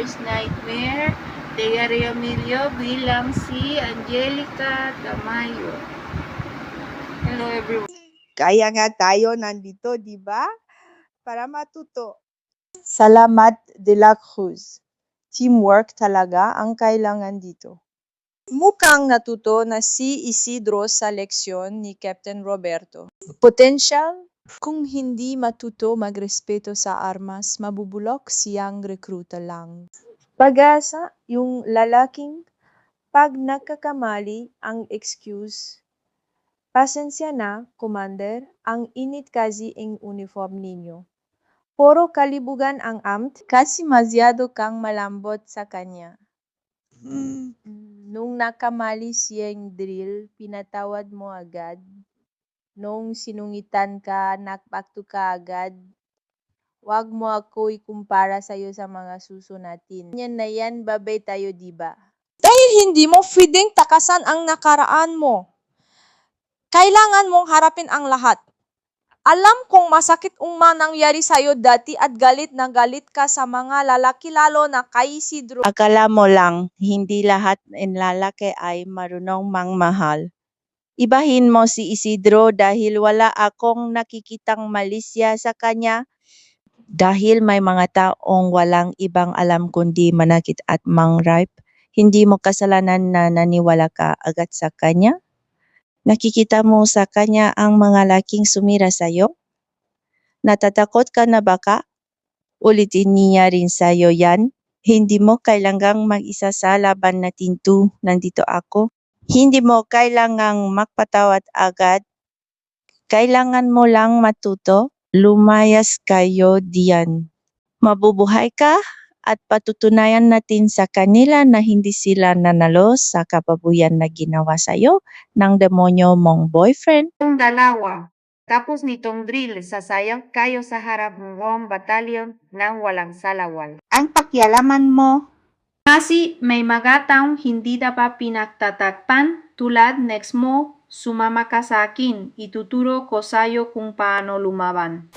Teacher's Nightmare, Diario Emilio bilang si Angelica Tamayo. Hello everyone. Kaya nga tayo nandito, di ba? Para matuto. Salamat de la Cruz. Teamwork talaga ang kailangan dito. Mukhang natuto na si Isidro sa leksyon ni Captain Roberto. Potential? Kung hindi matuto magrespeto sa armas, mabubulok siyang rekruta lang. Pag-asa, yung lalaking pag nakakamali ang excuse. Pasensya na, Commander, ang init kasi ang uniform ninyo. Puro kalibugan ang amt kasi masyado kang malambot sa kanya. Nung nakamali siyang drill, pinatawad mo agad. Nung sinungitan ka, nakpakto ka agad. Wag mo ako ikumpara sa'yo sa mga susunatin. Yan na yan, babay tayo, diba? Dahil hindi mo pwedeng takasan ang nakaraan mo. Kailangan mong harapin ang lahat. Alam kong masakit ang nangyari sa'yo dati at galit na galit ka sa mga lalaki lalo na kay Isidro. Akala mo lang, hindi lahat ng lalaki ay marunong mangmahal. Ibahin mo si Isidro dahil wala akong nakikitang malisya sa kanya. Dahil may mga taong walang ibang alam kundi manakit at mang-rape, hindi mo kasalanan na naniwala ka agad sa kanya? Nakikita mo sa kanya ang mga laking sumira sa'yo? Natatakot ka na baka? Ulitin niya rin sa'yo yan? Hindi mo kailangang mag-isa sa laban natin to. Nandito ako. Hindi mo kailangang magpatawad agad. Kailangan mo lang matuto. Lumayas kayo diyan. Mabubuhay ka at patutunayan natin sa kanila na hindi sila nanalo sa kababuyan na ginawa sa'yo ng demonyo mong boyfriend. Yung dalawa. Tapos nitong drill, sasayaw kayo sa harap ng buong batalyon nang walang salawal. Ang pakialaman mo. Kasi may mga taong hindi dapat pinagtatakpan tulad next mo, sumama ka sa akin, ituturo ko sa'yo kung paano lumaban.